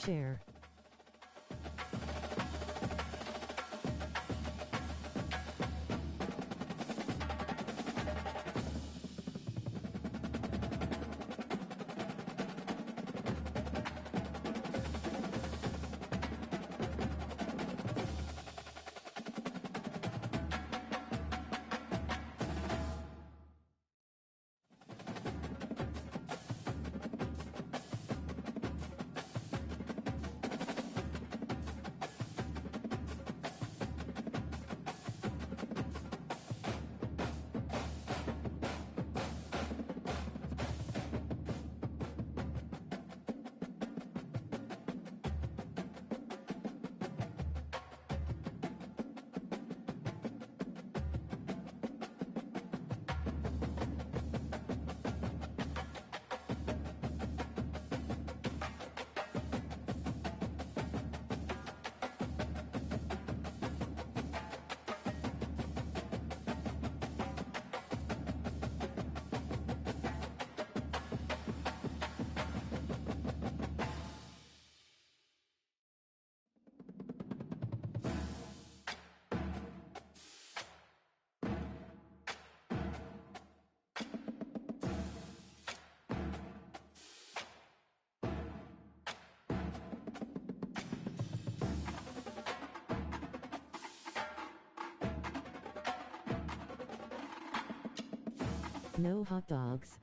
share. No hot dogs.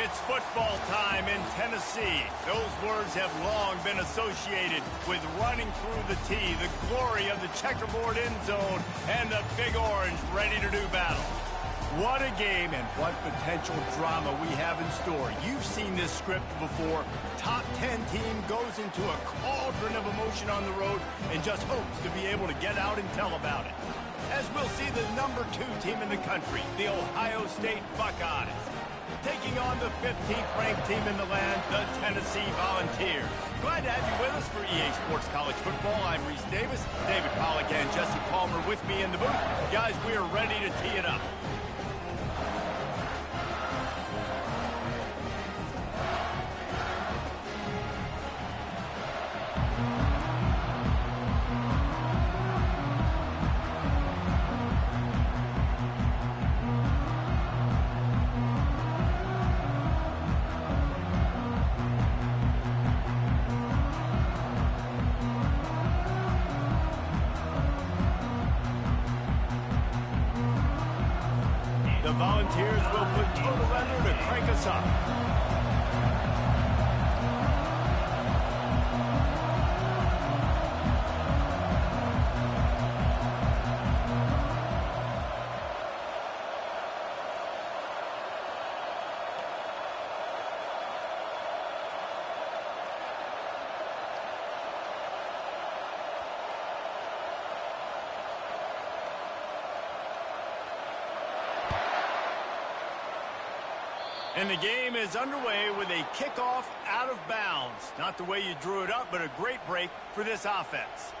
It's football time in Tennessee. Those words have long been associated with running through the tee, the glory of the checkerboard end zone, and the Big Orange ready to do battle. What a game and what potential drama we have in store. You've seen this script before. Top 10 team goes into a cauldron of emotion on the road and just hopes to be able to get out and tell about it. As we'll see the number 2 team in the country, the Ohio State Buckeyes, taking on the 15th ranked team in the land, the Tennessee Volunteers. Glad to have you with us for EA Sports College Football. I'm Reese Davis, David Pollack and Jesse Palmer with me in the booth. Guys, we are ready to tee it up. The Volunteers will put total under to crank us up. And the game is underway with a kickoff out of bounds. Not the way you drew it up, but a great break for this offense.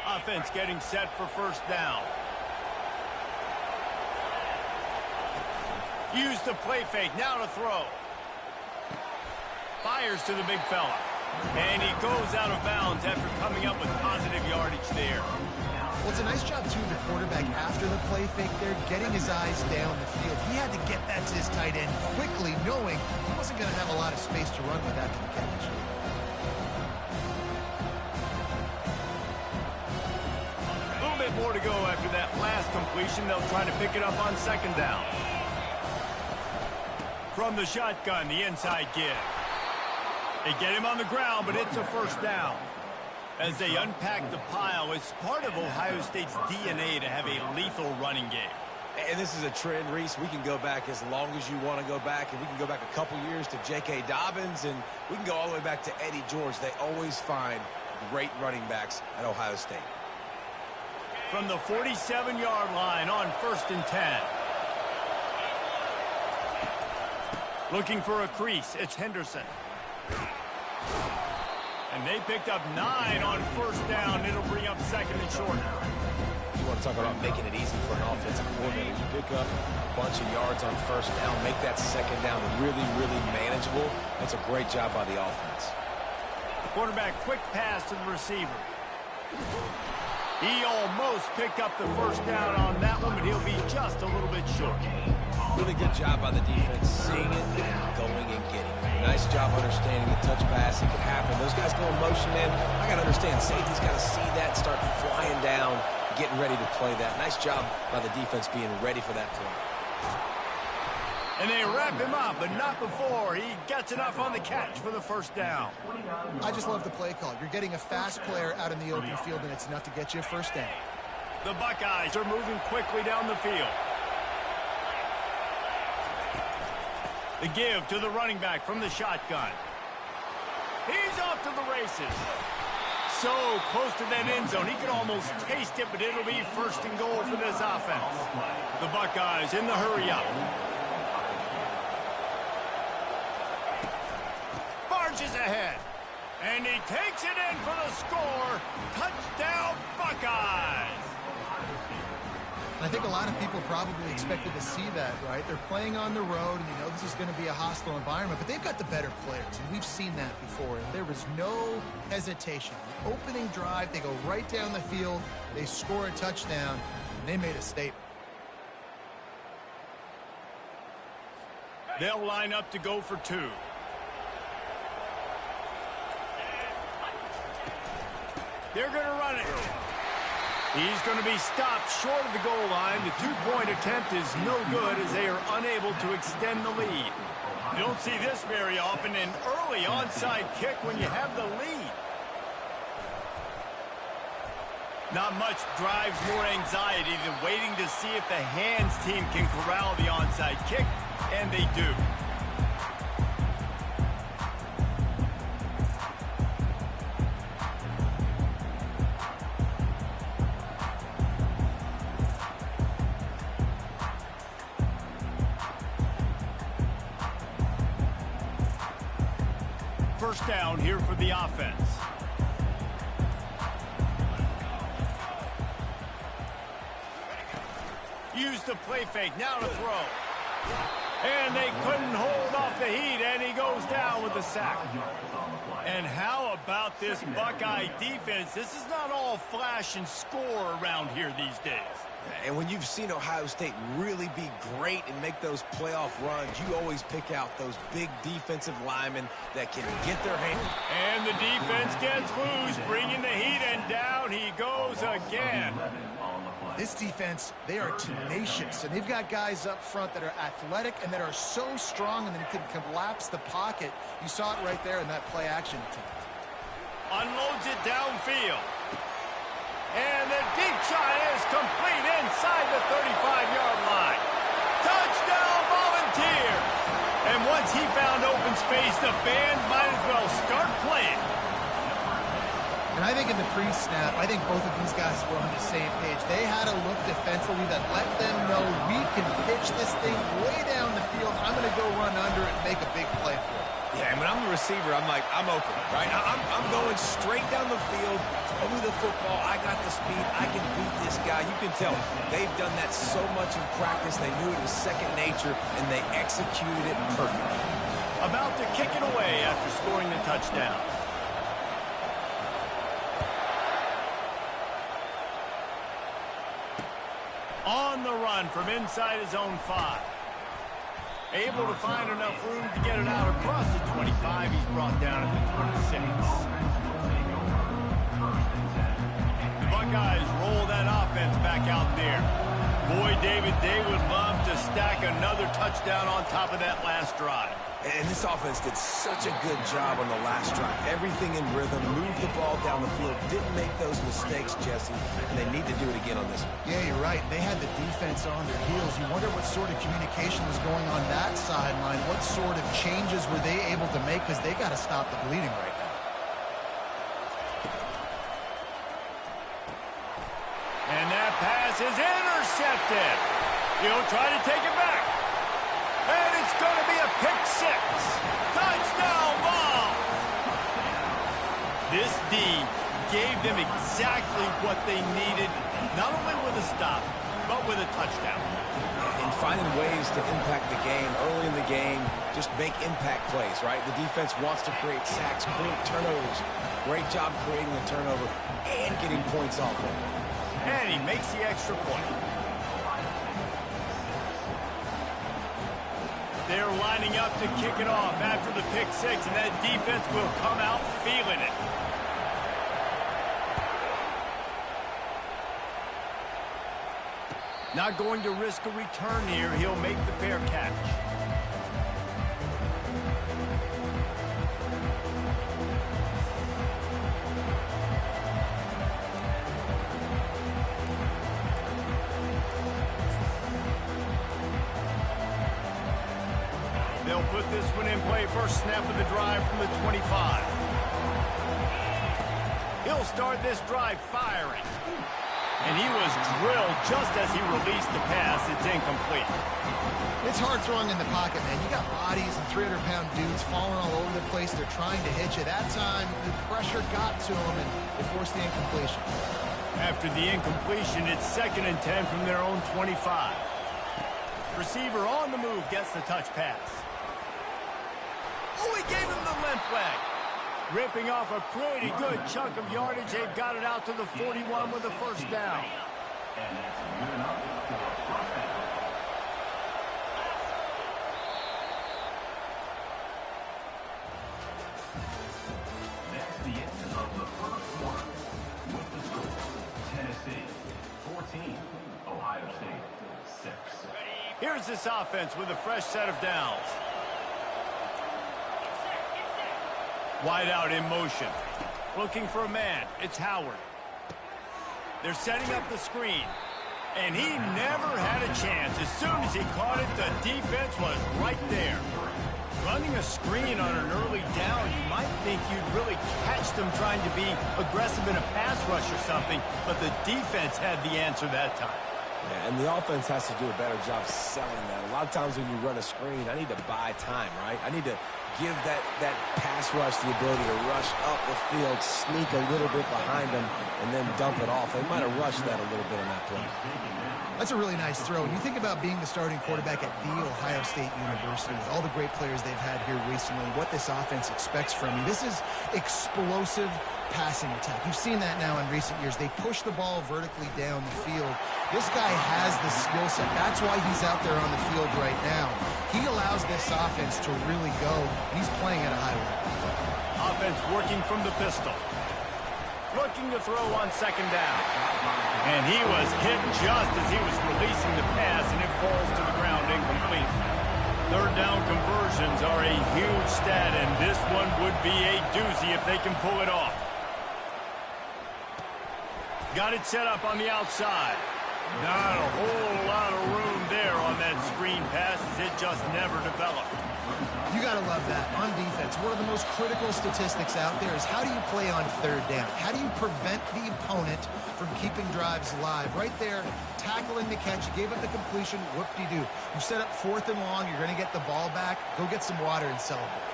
Offense getting set for first down. Use the play fake, now to throw. Fires to the big fella. And he goes out of bounds after coming up with positive yardage there. Well, it's a nice job, too, the quarterback after the play fake there, getting his eyes down the field. He had to get that to his tight end quickly, knowing he wasn't going to have a lot of space to run with after the catch. A little bit more to go after that last completion. They'll try to pick it up on second down. From the shotgun, the inside give. They get him on the ground, but it's a first down. As they unpack the pile, it's part of Ohio State's DNA to have a lethal running game. And this is a trend, Reese. We can go back as long as you want to go back, and we can go back a couple years to J.K. Dobbins, and we can go all the way back to Eddie George. They always find great running backs at Ohio State. From the 47-yard line on 1st and 10. Looking for a crease, it's Henderson. And they picked up 9 on first down. It'll bring up second and short. You want to talk about making it easy for an offensive coordinator. You pick up a bunch of yards on first down, make that second down really, really manageable. That's a great job by the offense. Quarterback quick pass to the receiver. He almost picked up the first down on that one, but he'll be just a little bit short. Really good job by the defense, seeing it and going and getting it. Nice job understanding the touch pass. It could happen. Those guys go in motion, man. I got to understand, safety's got to see that, start flying down, getting ready to play that. Nice job by the defense being ready for that play. And they wrap him up, but not before he gets enough on the catch for the first down. I just love the play call. You're getting a fast player out in the open field, and it's enough to get you a first down. The Buckeyes are moving quickly down the field. The give to the running back from the shotgun. He's off to the races. So close to that end zone, he could almost taste it, but it'll be first and goal for this offense. The Buckeyes in the hurry-up. Marches ahead. And he takes it in for the score. Touchdown, Buckeyes. I think a lot of people probably expected to see that, right? They're playing on the road, and you know this is going to be a hostile environment, but they've got the better players, and we've seen that before, and there was no hesitation. The opening drive, they go right down the field, they score a touchdown, and they made a statement. They'll line up to go for two. They're going to run it. He's going to be stopped short of the goal line. The two-point attempt is no good as they are unable to extend the lead. You don't see this very often, an early onside kick when you have the lead. Not much drives more anxiety than waiting to see if the hands team can corral the onside kick, and they do. First down here for the offense. Use the play fake, now to throw. And they couldn't hold off the heat, and he goes down with the sack. And how about this Buckeye defense? This is not all flash and score around here these days. And when you've seen Ohio State really be great and make those playoff runs, you always pick out those big defensive linemen that can get their hand. And the defense gets loose, bringing the heat, and down he goes again. This defense, they are tenacious, and they've got guys up front that are athletic and that are so strong and that can collapse the pocket. You saw it right there in that play-action attempt. Unloads it downfield. And the deep shot is complete inside the 35-yard line. Touchdown, Volunteers! And once he found open space, the band might as well start playing. And I think in the pre-snap, I think both of these guys were on the same page. They had a look defensively that let them know we can pitch this thing way down the field. I'm going to go run under it and make a big play for it. Yeah, and when I'm the receiver, I'm like, I'm open, right? I'm going straight down the field. Throw me the football. I got the speed. I can beat this guy. You can tell they've done that so much in practice. They knew it was second nature, and they executed it perfectly. About to kick it away after scoring the touchdown. On the run from inside his own 5. Able to find enough room to get it out across the 25. He's brought down at the 26. Buckeyes roll that offense back out there. Boy, David, they would love to stack another touchdown on top of that last drive. And this offense did such a good job on the last drive. Everything in rhythm, moved the ball down the field, didn't make those mistakes, Jesse, and they need to do it again on this one. Yeah, you're right. They had the defense on their heels. You wonder what sort of communication was going on that sideline. What sort of changes were they able to make, because they got to stop the bleeding right now. And that pass is intercepted. He'll try to take it back. And it's going to be a pick 6. Touchdown ball. This D gave them exactly what they needed, not only with a stop, but with a touchdown. And finding ways to impact the game early in the game, just make impact plays, right? The defense wants to create sacks, create turnovers. Great job creating the turnover and getting points off of it. And he makes the extra point. They're lining up to kick it off after the pick 6, and that defense will come out feeling it. Not going to risk a return here. He'll make the fair catch. They'll put this one in play. First snap of the drive from the 25. He'll start this drive firing. And he was drilled just as he released the pass. It's incomplete. It's hard throwing in the pocket, man. You got bodies and 300-pound dudes falling all over the place. They're trying to hit you. That time, the pressure got to them, and they forced the incompletion. After the incompletion, it's 2nd and 10 from their own 25. Receiver on the move gets the touch pass. Oh, he gave him the limp leg. Ripping off a pretty good chunk of yardage. They've got it out to the 41 with a first down. Here's this offense with a fresh set of downs. Wide out in motion. Looking for a man. It's Howard. They're setting up the screen. And he never had a chance. As soon as he caught it, the defense was right there. Running a screen on an early down, you might think you'd really catch them trying to be aggressive in a pass rush or something, but the defense had the answer that time. Yeah, and the offense has to do a better job selling that. A lot of times when you run a screen, I need to buy time, right? I need to give that pass rush the ability to rush up the field, sneak a little bit behind them, and then dump it off. They might have rushed that a little bit on that play. That's a really nice throw. When you think about being the starting quarterback at The Ohio State University, with all the great players they've had here recently, what this offense expects from you, this is explosive passing attack. You've seen that now in recent years. They push the ball vertically down the field. This guy has the skill set. That's why he's out there on the field right now. He allows this offense to really go, and he's playing at a high level. Offense working from the pistol. Looking to throw on second down. And he was hit just as he was releasing the pass, and it falls to the ground incomplete. Third down conversions are a huge stat, and this one would be a doozy if they can pull it off. Got it set up on the outside. Not a whole lot of room there on that screen pass, as it just never developed. You got to love that. On defense, one of the most critical statistics out there is how do you play on third down? How do you prevent the opponent from keeping drives live? Right there, tackling the catch. You gave up the completion. Whoop-de-doo. You set up fourth and long. You're going to get the ball back. Go get some water and celebrate.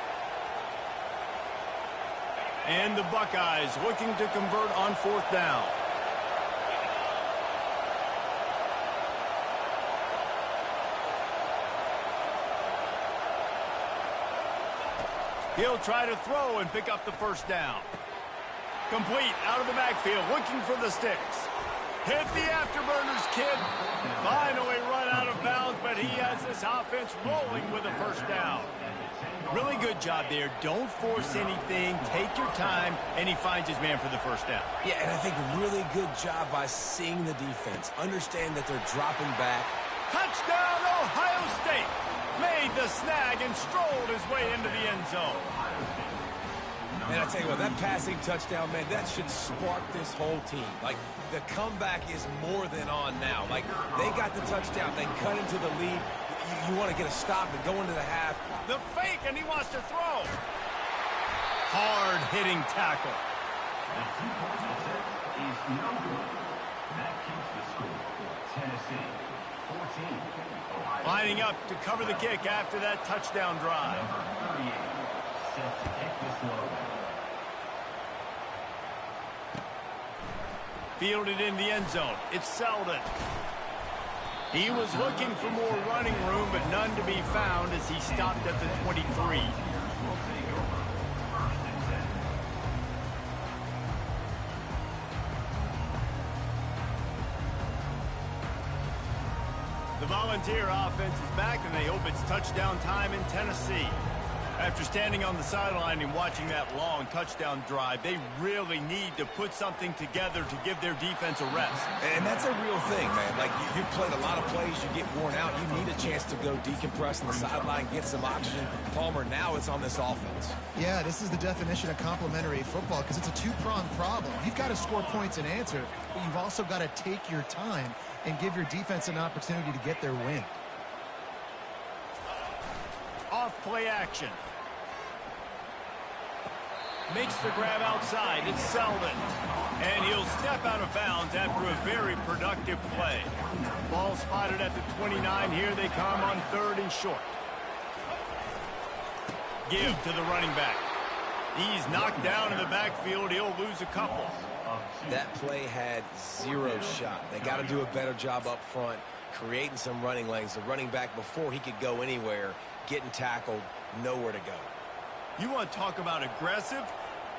And the Buckeyes looking to convert on fourth down. He'll try to throw and pick up the first down. Complete out of the backfield, looking for the sticks. Hit the afterburners, kid. Finally run out of bounds, but he has this offense rolling with a first down. Really good job there. Don't force anything. Take your time, and he finds his man for the first down. Yeah, and I think really good job by seeing the defense. Understand that they're dropping back. Touchdown, Ohio State. Made the snag and strolled his way into the end zone. And I tell you what, that passing touchdown, man, that should spark this whole team. Like, the comeback is more than on now. Like, they got the touchdown. They cut into the lead. You want to get a stop and go into the half. The fake, and he wants to throw. Hard-hitting tackle. That keeps the score. Tennessee, 14. Lining up to cover the kick after that touchdown drive. Number 38, set to kick this one. Fielded in the end zone. It's Selden. He was looking for more running room, but none to be found as he stopped at the 23. The Volunteer offense is back, and they hope it's touchdown time in Tennessee. After standing on the sideline and watching that long touchdown drive, they really need to put something together to give their defense a rest. And that's a real thing, man. Like, you've played a lot of plays, you get worn out, you need a chance to go decompress on the sideline, get some oxygen. Palmer, now it's on this offense. Yeah, this is the definition of complementary football because it's a two-pronged problem. You've got to score points and answer, but you've also got to take your time and give your defense an opportunity to get their win. Off play action. Makes the grab outside. It's Selden. And he'll step out of bounds after a very productive play. Ball spotted at the 29. Here they come on third and short. Give to the running back. He's knocked down in the backfield. He'll lose a couple. That play had zero shot. They got to do a better job up front, creating some running lanes. The running back, before he could go anywhere, getting tackled, nowhere to go. You want to talk about aggressive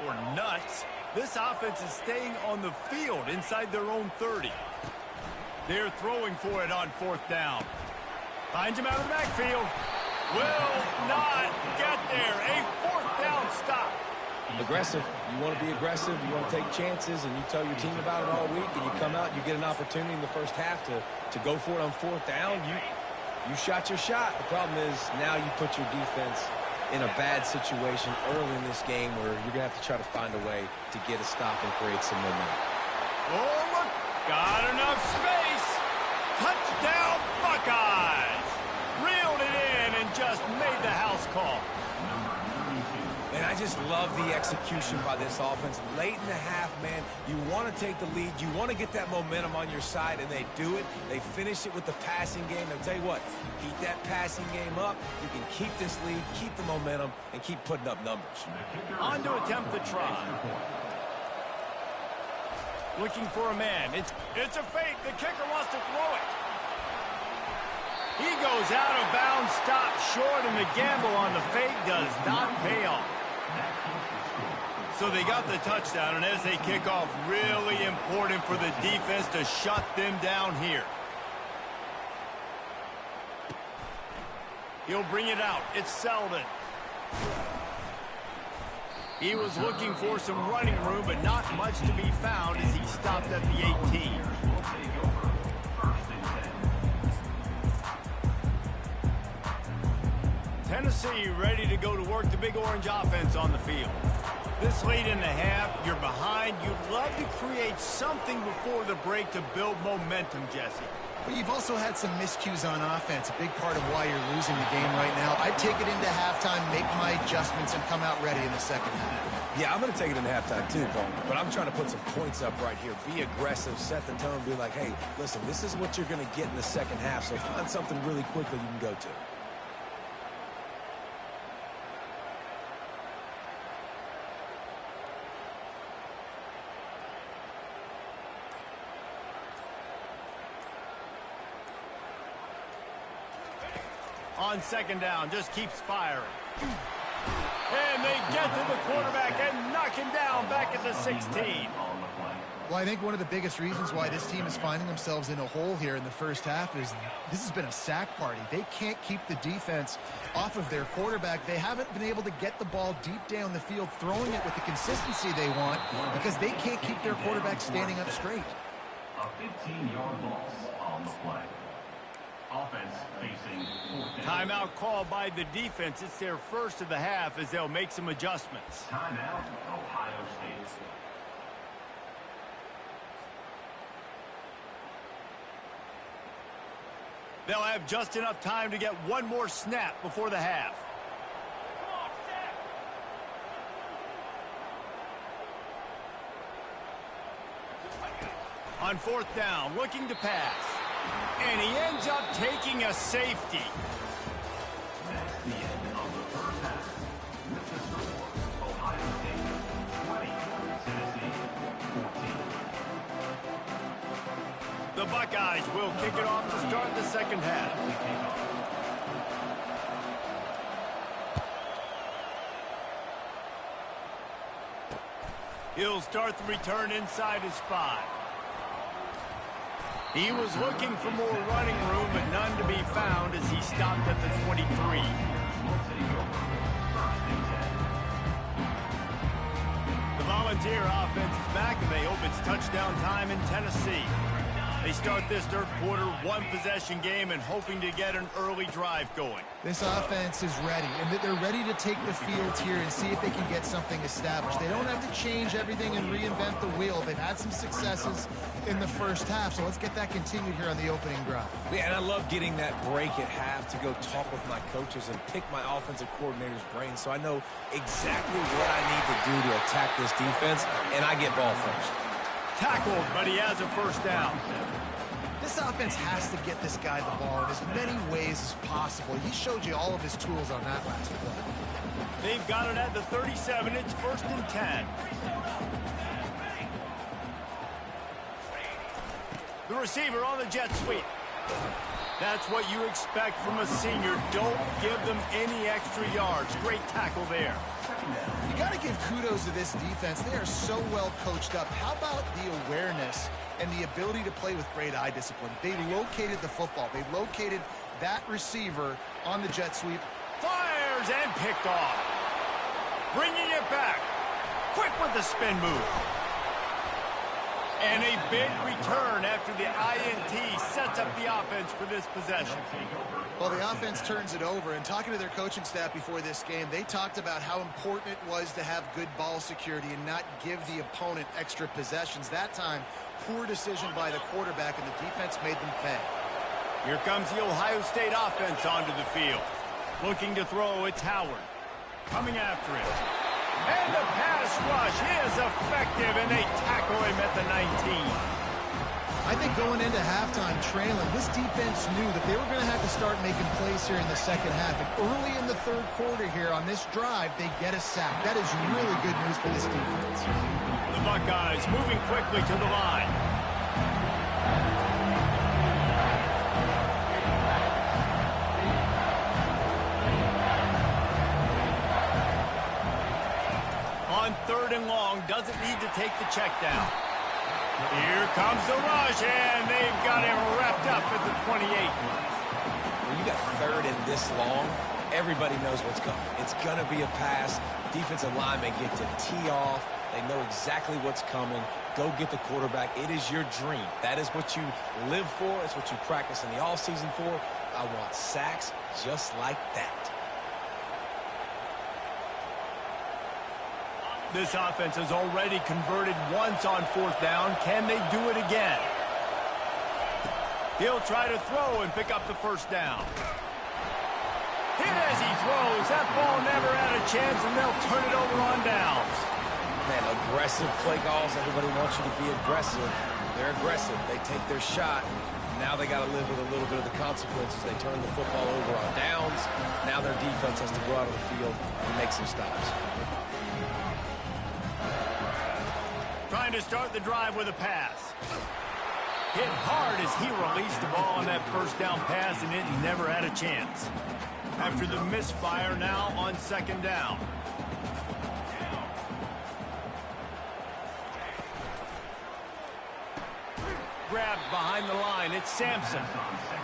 or nuts? This offense is staying on the field inside their own 30. They're throwing for it on fourth down. Finds him out of the backfield. Will not get there. A fourth down stop. Aggressive. You want to be aggressive. You want to take chances, and you tell your team about it all week, and you come out, you get an opportunity in the first half to go for it on fourth down. You shot your shot. The problem is now you put your defense in a bad situation early in this game where you're going to have to try to find a way to get a stop and create some momentum. Oh, look. Got enough space. Touchdown, Buckeyes. Reeled it in and just made the house call. And I just love the execution by this offense. Late in the half, man, you want to take the lead. You want to get that momentum on your side, and they do it. They finish it with the passing game. I'll tell you what, keep that passing game up. You can keep this lead, keep the momentum, and keep putting up numbers. On to attempt the try. Looking for a man. It's a fake. The kicker wants to throw it. He goes out of bounds, stopped short, and the gamble on the fake does not pay off. So they got the touchdown, and as they kick off, really important for the defense to shut them down here. He'll bring it out. It's Selden. He was looking for some running room, but not much to be found as he stopped at the 18. Tennessee ready to go to work the Big Orange offense on the field. This late in the half, you're behind. You'd love to create something before the break to build momentum, Jesse. But you've also had some miscues on offense, a big part of why you're losing the game right now. I'd take it into halftime, make my adjustments, and come out ready in the second half. Yeah, I'm going to take it into halftime too, Paul. But I'm trying to put some points up right here. Be aggressive, set the tone, be like, hey, listen, this is what you're going to get in the second half, so find something really quickly you can go to. On second down, just keeps firing. And they get to the quarterback and knock him down back at the 16. Well, I think one of the biggest reasons why this team is finding themselves in a hole here in the first half is this has been a sack party. They can't keep the defense off of their quarterback. They haven't been able to get the ball deep down the field, throwing it with the consistency they want because they can't keep their quarterback standing up straight. A 15-yard loss on the play. Offense facing fourth down. Timeout called by the defense. It's their first of the half as they'll make some adjustments. Timeout, Ohio State. They'll have just enough time to get one more snap before the half. On fourth down, looking to pass. And he ends up taking a safety. That's the end of the first half. With the score, Ohio State 20, Tennessee 14. The Buckeyes will kick it off to start the second half. He'll start the return inside his 5. He was looking for more running room, but none to be found as he stopped at the 23. The Volunteer offense is back, and they hope it's touchdown time in Tennessee. They start this third quarter, one-possession game, and hoping to get an early drive going. This offense is ready, and they're ready to take the field here and see if they can get something established. They don't have to change everything and reinvent the wheel. They've had some successes in the first half, so let's get that continued here on the opening drive. Yeah, and I love getting that break at half to go talk with my coaches and pick my offensive coordinator's brain so I know exactly what I need to do to attack this defense, and I get ball first. Tackled, but he has a first down. This offense has to get this guy the ball in as many ways as possible. He showed you all of his tools on that last play. They've got it at the 37. It's 1st and 10. The receiver on the jet sweep. That's what you expect from a senior. Don't give them any extra yards. Great tackle there. You got to give kudos to this defense. They are so well coached up. How about the awareness and the ability to play with great eye discipline? They located the football. They located that receiver on the jet sweep. Fires and picked off. Bringing it back. Quick with the spin move. And a big return after the INT sets up the offense for this possession. Well, the offense turns it over, and talking to their coaching staff before this game, they talked about how important it was to have good ball security and not give the opponent extra possessions. That time, poor decision by the quarterback, and the defense made them pay. Here comes the Ohio State offense onto the field. Looking to throw, it's Howard. Coming after it. And the pass rush is effective, and they tackle him at the 19. I think going into halftime trailing, this defense knew that they were going to have to start making plays here in the second half. And early in the third quarter here on this drive, they get a sack. That is really good news for this defense. The Buckeyes moving quickly to the line. On 3rd and long, doesn't need to take the check down. Here comes the rush, and they've got him wrapped up at the 28. When you got 3rd and this long, everybody knows what's coming. It's going to be a pass. Defensive linemen get to tee off. They know exactly what's coming. Go get the quarterback. It is your dream. That is what you live for. It's what you practice in the offseason for. I want sacks just like that. This offense has already converted once on 4th down. Can they do it again? He'll try to throw and pick up the 1st down. Hit as he throws. That ball never had a chance, and they'll turn it over on downs. Man, aggressive play calls. Everybody wants you to be aggressive. They're aggressive. They take their shot. Now they got to live with a little bit of the consequences. They turn the football over on downs. Now their defense has to go out of the field and make some stops. Trying to start the drive with a pass. Hit hard as he released the ball on that 1st down pass, and it never had a chance. After the misfire, now on 2nd down. Grabbed behind the line. It's Sampson.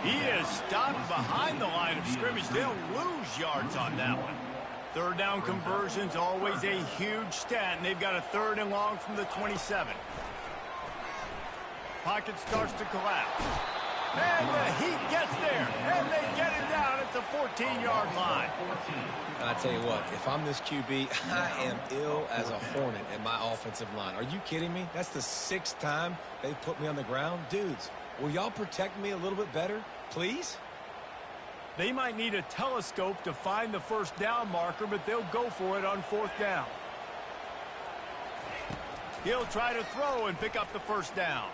He is stopped behind the line of scrimmage. They'll lose yards on that one. 3rd down conversion's always a huge stat, and they've got a 3rd and long from the 27. Pocket starts to collapse. And the Heat gets there, and they get it down at the 14-yard line. I tell you what, if I'm this QB, I am ill as a hornet at my offensive line. Are you kidding me? That's the 6th time they've put me on the ground. Dudes, will y'all protect me a little bit better, please? They might need a telescope to find the 1st down marker, but they'll go for it on 4th down. He'll try to throw and pick up the 1st down.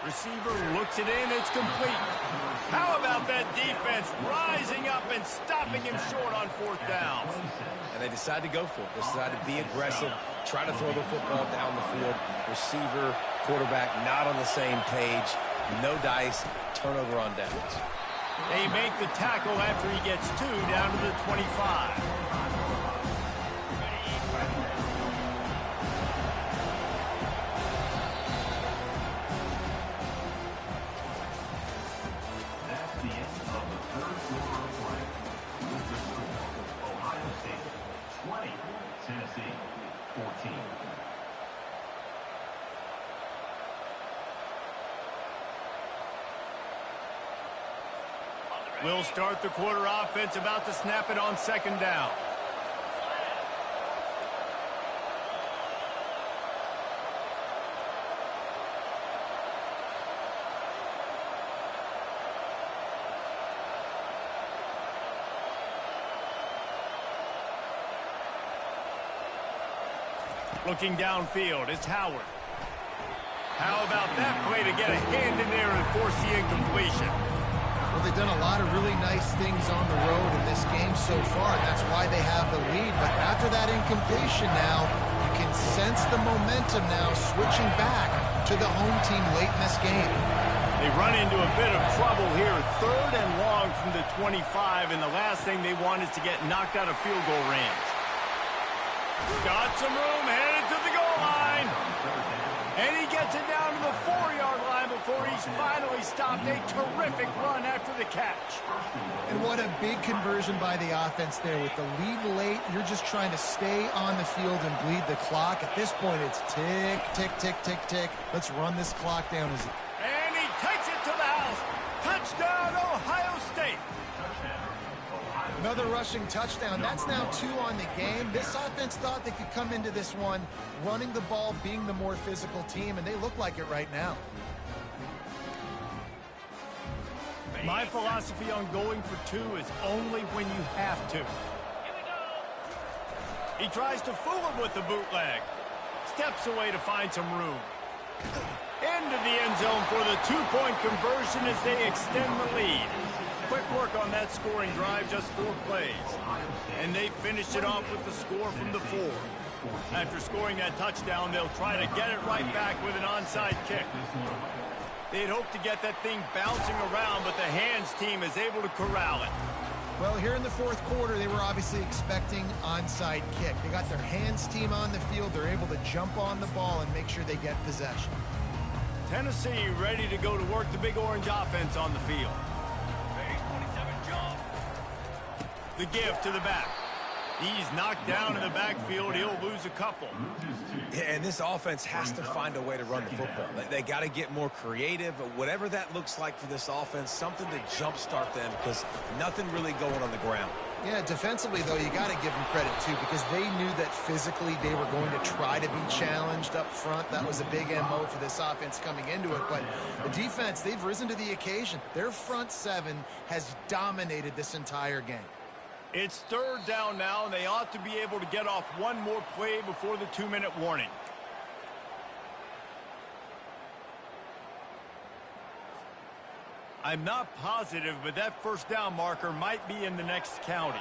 Receiver looks it in. It's complete. How about that defense rising up and stopping him short on 4th down? And they decide to go for it. They decide to be aggressive, try to throw the football down the field. Receiver, quarterback, not on the same page. No dice, turnover on downs. They make the tackle after he gets 2 down to the 25. That's the end of the 3rd quarter of play. With the score, Ohio State 20, Tennessee 14. We'll start the quarter offense, about to snap it on 2nd down. Looking downfield, it's Howard. How about that play to get a hand in there and force the incompletion? Well, they've done a lot of really nice things on the road in this game so far, and that's why they have the lead. But after that incompletion now, you can sense the momentum now switching back to the home team late in this game. They run into a bit of trouble here. 3rd and long from the 25, and the last thing they want is to get knocked out of field goal range. Got some room, headed to the goal line. And he gets it down to the 4-yard line before he's finally stopped. A terrific run after the catch. And what a big conversion by the offense there. With the lead late, you're just trying to stay on the field and bleed the clock. At this point, it's tick, tick, tick, tick, tick. Let's run this clock down. And he takes it to the house. Touchdown, Ohio State. Another rushing touchdown. That's now 2 on the game. This offense thought they could come into this one running the ball, being the more physical team, and they look like it right now. My philosophy on going for 2 is only when you have to. He tries to fool him with the bootleg. Steps away to find some room. Into the end zone for the 2-point conversion as they extend the lead. Quick work on that scoring drive, just 4 plays. And they finished it off with the score from the 4. After scoring that touchdown, they'll try to get it right back with an onside kick. They'd hoped to get that thing bouncing around, but the hands team is able to corral it. Well, here in the 4th quarter, they were obviously expecting onside kick. They got their hands team on the field. They're able to jump on the ball and make sure they get possession. Tennessee ready to go to work the Big Orange offense on the field. The give to the back. He's knocked down in the backfield. He'll lose a couple. Yeah, and this offense has to find a way to run the football. They got to get more creative. Whatever that looks like for this offense, something to jumpstart them because nothing really going on the ground. Yeah, defensively, though, you got to give them credit, too, because they knew that physically they were going to try to be challenged up front. That was a big MO for this offense coming into it. But the defense, they've risen to the occasion. Their front 7 has dominated this entire game. It's 3rd down now, and they ought to be able to get off one more play before the 2-minute warning. I'm not positive, but that 1st down marker might be in the next county.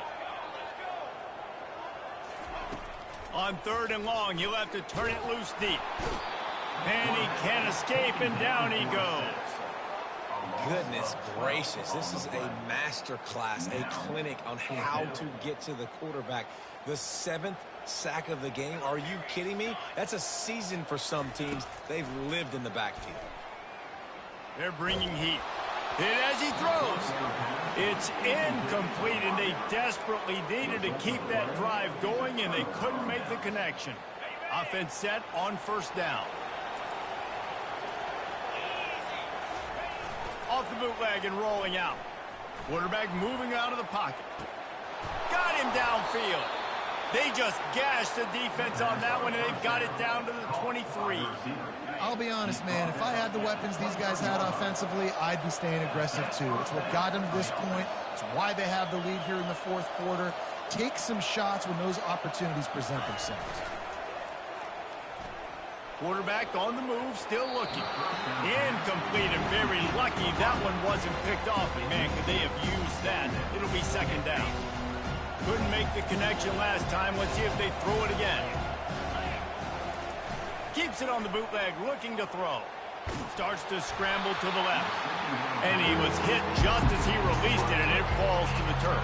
On 3rd and long, he'll have to turn it loose deep. And he can't escape, and down he goes. Goodness gracious, this is a master class, a clinic on how to get to the quarterback. The 7th sack of the game. Are you kidding me? That's a season for some teams. They've lived in the backfield. They're bringing heat. Hit as he throws. It's incomplete, and they desperately needed to keep that drive going, and they couldn't make the connection. Offense set on 1st down. Off the bootleg and rolling out. Quarterback moving out of the pocket. Got him downfield. They just gashed the defense on that one, and they've got it down to the 23. I'll be honest, man. If I had the weapons these guys had offensively, I'd be staying aggressive, too. It's what got them to this point. It's why they have the lead here in the 4th quarter. Take some shots when those opportunities present themselves. Quarterback on the move, still looking. Incomplete, and very lucky that one wasn't picked off. And man, could they have used that? It'll be 2nd down. Couldn't make the connection last time. Let's see if they throw it again. Keeps it on the bootleg, looking to throw. Starts to scramble to the left. And he was hit just as he released it, and it falls to the turf.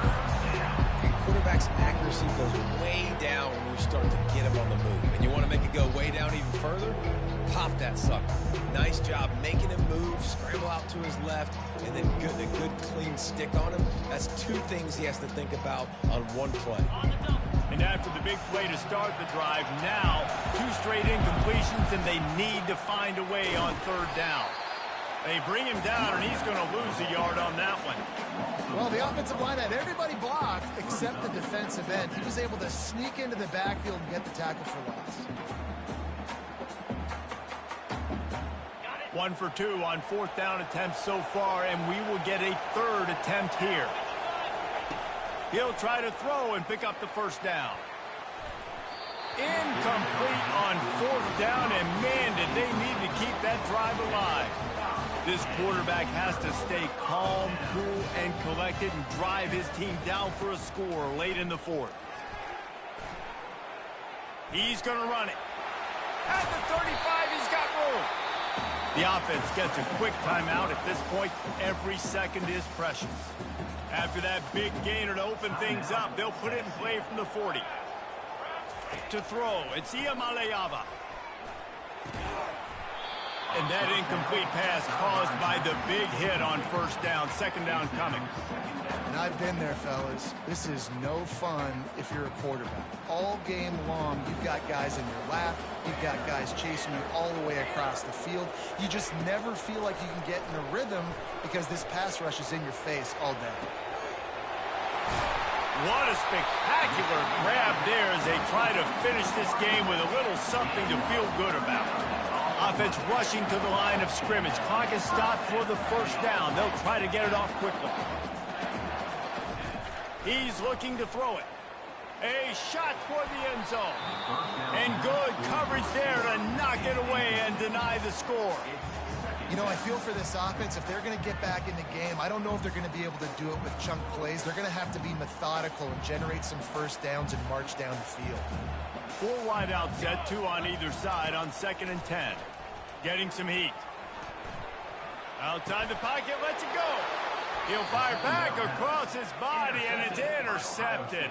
Quarterback's accuracy goes way down when you start to get him on the move. And you want to make it go way down even further? Pop that sucker. Nice job making him move, scramble out to his left, and then getting a good clean stick on him. That's 2 things he has to think about on one play. And after the big play to start the drive, now 2 straight incompletions, and they need to find a way on 3rd down. They bring him down, and he's going to lose a yard on that one. Well, the offensive line had everybody blocked except the defensive end. He was able to sneak into the backfield and get the tackle for loss. 1 for 2 on 4th down attempts so far, and we will get a 3rd attempt here. He'll try to throw and pick up the 1st down. Incomplete on 4th down, and man, did they need to keep that drive alive. This quarterback has to stay calm, cool, and collected and drive his team down for a score late in the 4th. He's going to run it. At the 35, he's got room. The offense gets a quick timeout. At this point, every second is precious. After that big gainer to open things up, they'll put it in play from the 40. To throw, it's Iamaleava. And that incomplete pass caused by the big hit on first down, second down coming. And I've been there, fellas. This is no fun if you're a quarterback. All game long, you've got guys in your lap. You've got guys chasing you all the way across the field. You just never feel like you can get in a rhythm because this pass rush is in your face all day. What a spectacular grab there as they try to finish this game with a little something to feel good about. Offense rushing to the line of scrimmage. Clock is stopped for the first down. They'll try to get it off quickly. He's looking to throw it. A shot toward the end zone. And good coverage there to knock it away and deny the score. You know, I feel for this offense, if they're going to get back in the game, I don't know if they're going to be able to do it with chunk plays. They're going to have to be methodical and generate some first downs and march down the field. 4 wide out set, 2 on either side on 2nd and 10. Getting some heat. Outside the pocket, lets it go. He'll fire back across his body, and it's intercepted.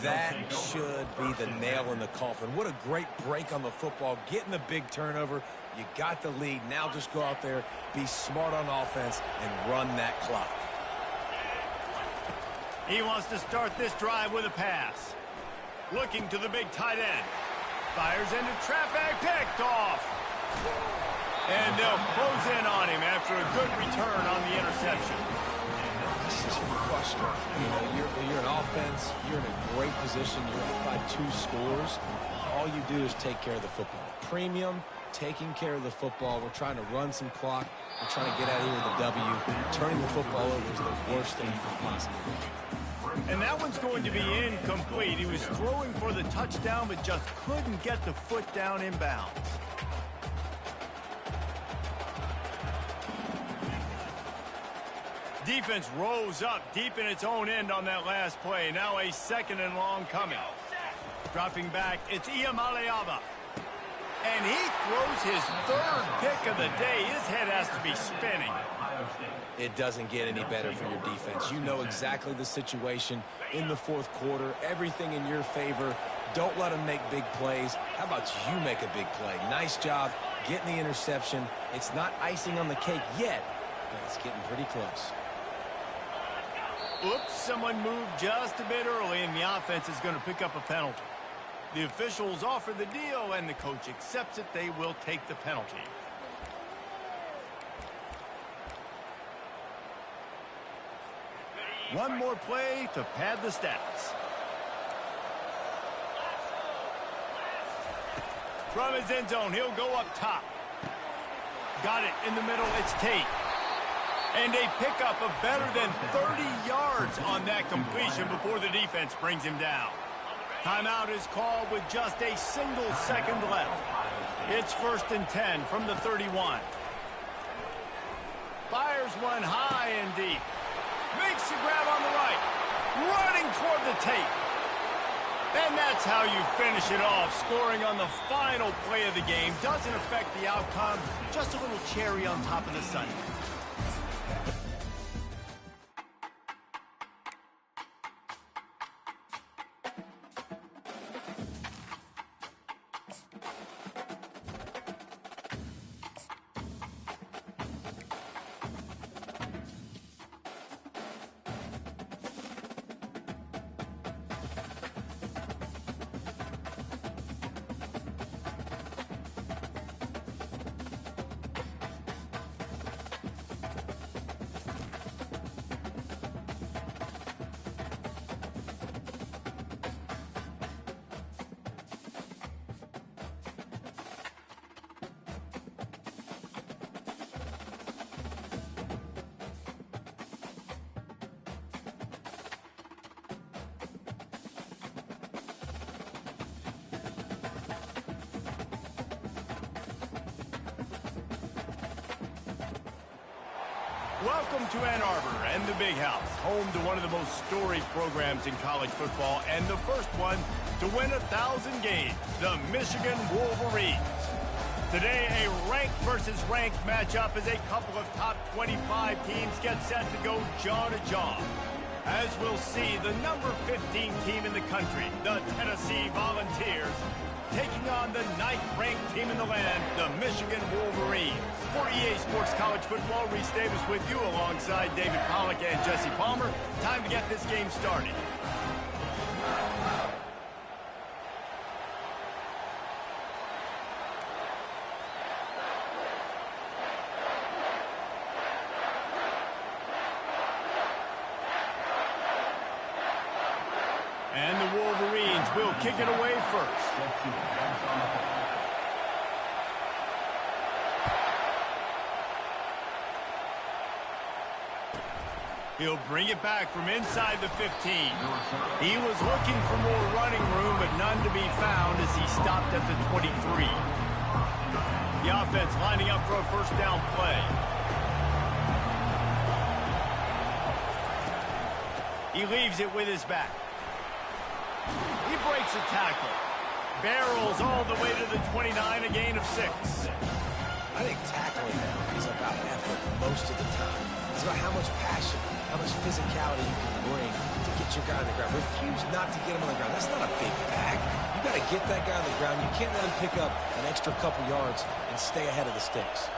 That should be the nail in the coffin. What a great break on the football, getting the big turnover. You got the lead. Now just go out there, be smart on offense, and run that clock. He wants to start this drive with a pass. Looking to the big tight end. Fires into traffic, picked off. And they'll close in on him after a good return on the interception. This is frustrating. You know, you're an offense. You're in a great position. You're up by 2 scores. All you do is take care of the football. Premium, taking care of the football. We're trying to run some clock. We're trying to get out of here with a W. Turning the football over is the worst thing you could possibly do. And that one's going to be incomplete. He was throwing for the touchdown, but just couldn't get the foot down inbounds. Defense rose up deep in its own end on that last play. Now a 2nd and long coming. Dropping back, it's Iamaleava. And he throws his 3rd pick of the day. His head has to be spinning. It doesn't get any better for your defense. You know exactly the situation in the 4th quarter. Everything in your favor. Don't let them make big plays. How about you make a big play? Nice job getting the interception. It's not icing on the cake yet, but it's getting pretty close. Oops, someone moved just a bit early, and the offense is going to pick up a penalty. The officials offer the deal, and the coach accepts it. They will take the penalty. One more play to pad the stats. From his end zone, he'll go up top. Got it in the middle, it's Tate. And a pickup of better than 30 yards on that completion before the defense brings him down. Timeout is called with just a single second left. It's 1st and 10 from the 31. Fires one high and deep. Makes the grab on the right. Running toward the tape. And that's how you finish it off. Scoring on the final play of the game doesn't affect the outcome. Just a little cherry on top of the sundae. Welcome to Ann Arbor and the Big House, home to one of the most storied programs in college football and the first one to win 1,000 games, the Michigan Wolverines. Today, a ranked versus ranked matchup as a couple of top 25 teams get set to go jaw to jaw. As we'll see, the number 15 team in the country, the Tennessee Volunteers, taking on the 9th-ranked team in the land, the Michigan Wolverines. For EA Sports College Football, Reese Davis with you alongside David Pollack and Jesse Palmer. Time to get this game started. And the Wolverines will kick it away first. He'll bring it back from inside the 15. He was looking for more running room, but none to be found as he stopped at the 23. The offense lining up for a first down play. He leaves it with his back. He breaks a tackle. Barrels all the way to the 29, a gain of 6. I think tackling now is about effort most of the time. It's about how much passion, how much physicality you can bring to get your guy on the ground. Refuse not to get him on the ground. That's not a big bag. You got to get that guy on the ground. You can't let him pick up an extra couple yards and stay ahead of the sticks.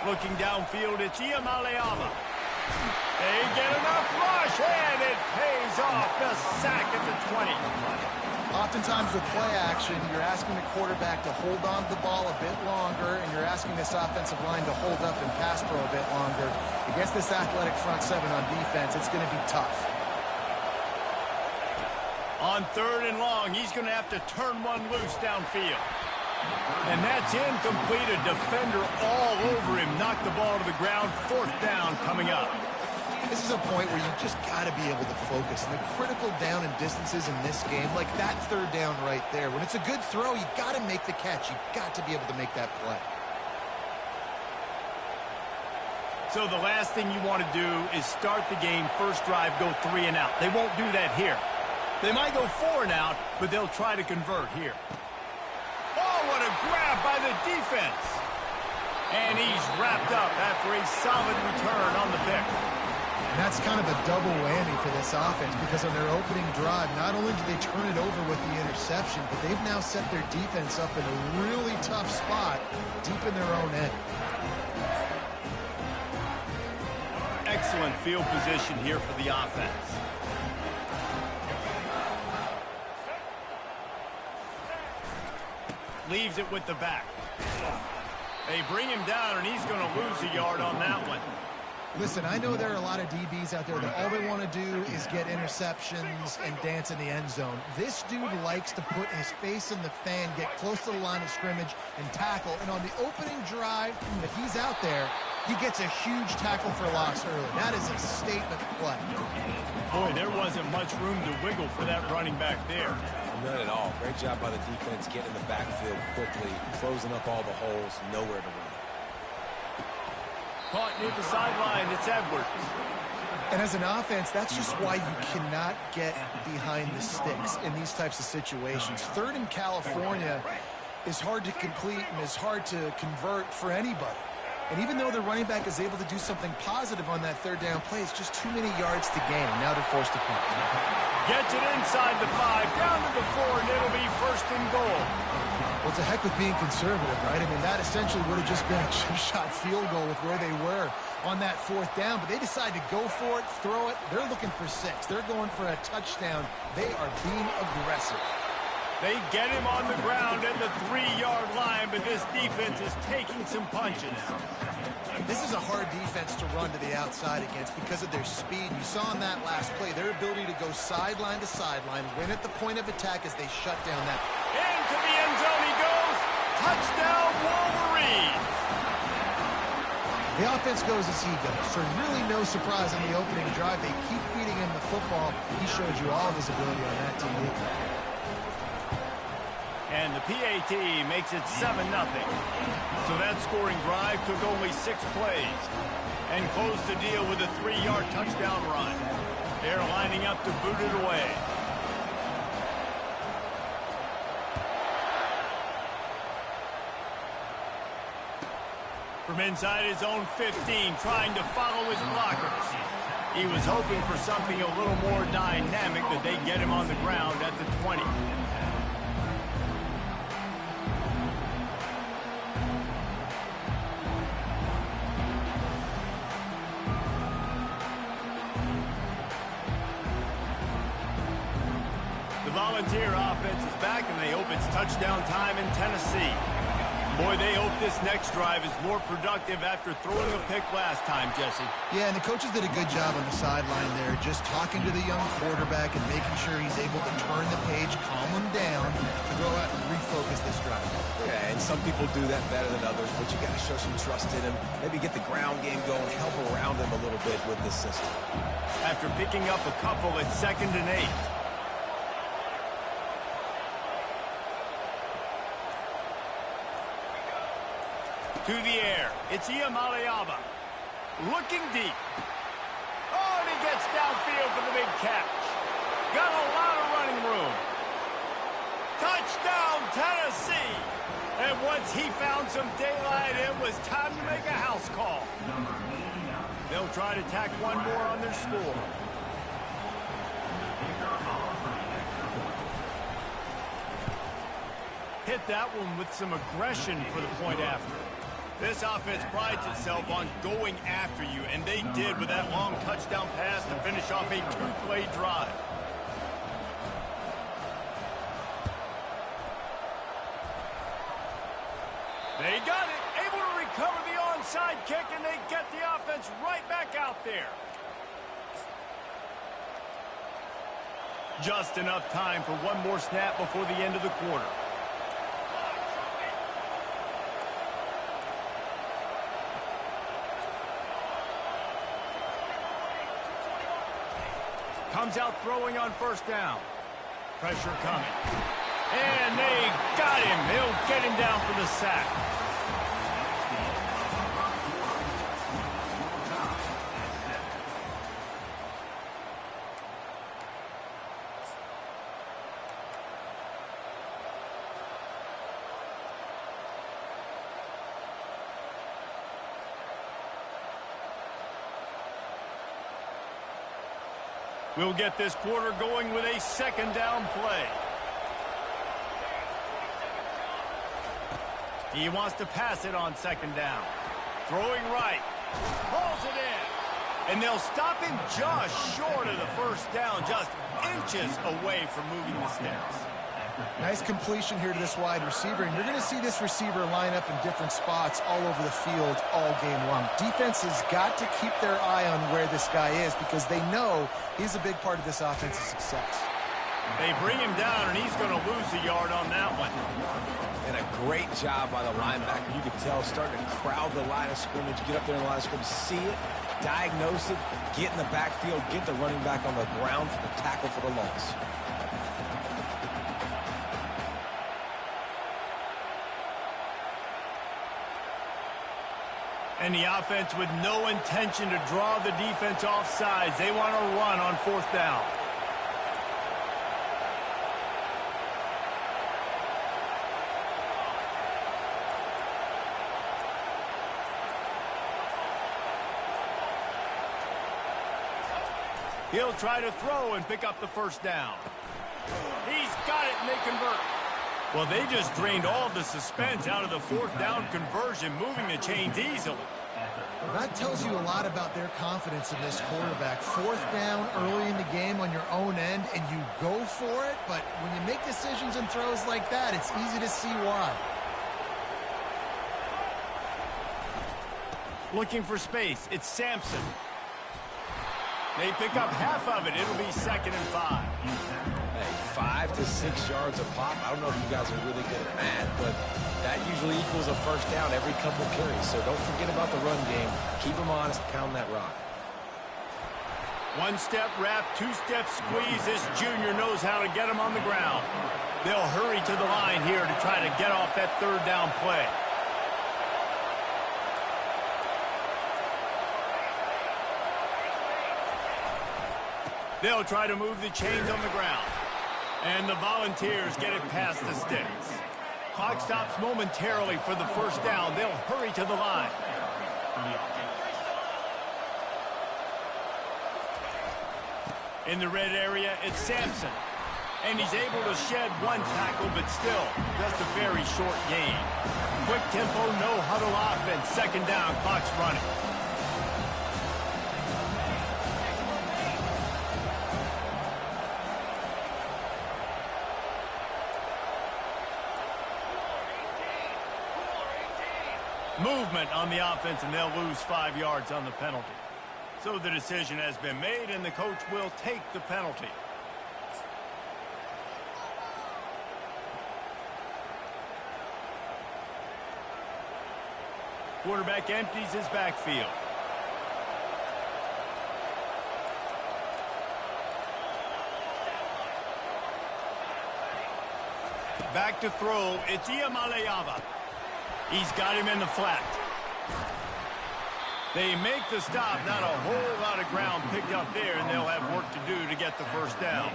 Looking downfield, it's Iamaleava. They get enough rush, and it pays off. The sack at the 20. Oftentimes with play action, you're asking the quarterback to hold on to the ball a bit longer, and you're asking this offensive line to hold up and pass pro a bit longer. Against this athletic front seven on defense, it's going to be tough. On 3rd and long, he's going to have to turn one loose downfield. And that's incomplete. A defender all over him. Knocked the ball to the ground. 4th down coming up. This is a point where you just got to be able to focus. And the critical down and distances in this game, like that 3rd down right there. When it's a good throw, you got to make the catch. You got to be able to make that play. So the last thing you want to do is start the game, first drive, go 3 and out. They won't do that here. They might go 4 and out, but they'll try to convert here. Oh, what a grab by the defense. And he's wrapped up after a solid return on the pick. And that's kind of a double whammy for this offense because on their opening drive, not only did they turn it over with the interception, but they've now set their defense up in a really tough spot deep in their own end. Excellent field position here for the offense. Leaves it with the back. They bring him down, and he's going to lose a yard on that one. Listen, I know there are a lot of DBs out there that all they want to do is get interceptions and dance in the end zone. This dude likes to put his face in the fan, get close to the line of scrimmage, and tackle. And on the opening drive that he's out there, he gets a huge tackle for loss early. That is a statement play. Boy, there wasn't much room to wiggle for that running back there. None at all. Great job by the defense getting in the backfield quickly, closing up all the holes, nowhere to run. Caught near the sideline, it's Edwards. And as an offense, that's just why you cannot get behind the sticks in these types of situations. 3rd in California is hard to complete and is hard to convert for anybody. And even though the running back is able to do something positive on that 3rd down play, it's just too many yards to gain. Now they're forced to punt. Gets it inside the 5, down to the 4, and it'll be 1st and goal. Well, it's a heck with being conservative, right? I mean, that essentially would have just been a chip-shot field goal with where they were on that 4th down. But they decide to go for it, throw it. They're looking for 6. They're going for a touchdown. They are being aggressive. They get him on the ground at the 3-yard line, but this defense is taking some punches. This is a hard defense to run to the outside against because of their speed. You saw in that last play their ability to go sideline to sideline, win at the point of attack as they shut down that. Into the end zone he goes. Touchdown, Wolverines. The offense goes as he goes. So really no surprise on the opening drive. They keep feeding him the football. He showed you all of his ability on that TD. And the PAT makes it 7-0. So that scoring drive took only 6 plays and closed the deal with a 3-yard touchdown run. They're lining up to boot it away. From inside his own 15, trying to follow his blockers. He was hoping for something a little more dynamic, that they get him on the ground at the 20. The Volunteer offense is back, and they hope it's touchdown time in Tennessee. Boy, they hope this next drive is more productive after throwing a pick last time, Jesse. Yeah, and the coaches did a good job on the sideline there, just talking to the young quarterback and making sure he's able to turn the page, calm him down, to go out and refocus this drive. Yeah, and some people do that better than others, but you got to show some trust in him, maybe get the ground game going, help around him a little bit with this system. After picking up a couple at 2nd and 8. To the air, it's Iamaleava. Looking deep. Oh, and he gets downfield for the big catch. Got a lot of running room. Touchdown, Tennessee! And once he found some daylight, it was time to make a house call. They'll try to tack one more on their score. Hit that one with some aggression for the point after. This offense prides itself on going after you, and they did with that long touchdown pass to finish off a 2-play drive. They got it, able to recover the onside kick, and they get the offense right back out there. Just enough time for one more snap before the end of the quarter. Comes out throwing on 1st down. Pressure coming. And they got him. He'll get him down for the sack. We'll get this quarter going with a 2nd down play. He wants to pass it on 2nd down. Throwing right. Pulls it in. And they'll stop him just short of the 1st down, just inches away from moving the sticks. Nice completion here to this wide receiver, and you're going to see this receiver line up in different spots all over the field all game long. Defense has got to keep their eye on where this guy is because they know he's a big part of this offense's success. They bring him down, and he's going to lose a yard on that one. And a great job by the linebacker. You could tell starting to crowd the line of scrimmage, get up there in the line of scrimmage, see it, diagnose it, get in the backfield, get the running back on the ground for the tackle for the loss. And the offense with no intention to draw the defense off sides. They want to run on 4th down. He'll try to throw and pick up the 1st down. He's got it, and they convert. Well, they just drained all the suspense out of the 4th down conversion, moving the chains easily. That tells you a lot about their confidence in this quarterback. 4th down early in the game on your own end, and you go for it, but when you make decisions and throws like that, it's easy to see why. Looking for space, it's Sampson. They pick up half of it. It'll be 2nd and 5. Hey, 5 to 6 yards a pop. I don't know if you guys are really good at math, but that usually equals a 1st down every couple carries. So don't forget about the run game. Keep them honest, pound that rock. 1-step wrap, 2-step squeeze. This junior knows how to get him on the ground. They'll hurry to the line here to try to get off that 3rd down play. They'll try to move the chains on the ground. And the Volunteers get it past the sticks. Clock stops momentarily for the 1st down. They'll hurry to the line. In the red area, it's Sampson. And he's able to shed one tackle, but still, just a very short gain. Quick tempo, no huddle offense. Second down, clock's running. Movement on the offense, and they'll lose 5 yards on the penalty. So the decision has been made, and the coach will take the penalty. Quarterback empties his backfield. Back to throw, it's Iamaleava. He's got him in the flat. They make the stop, not a whole lot of ground picked up there, and they'll have work to do to get the first down.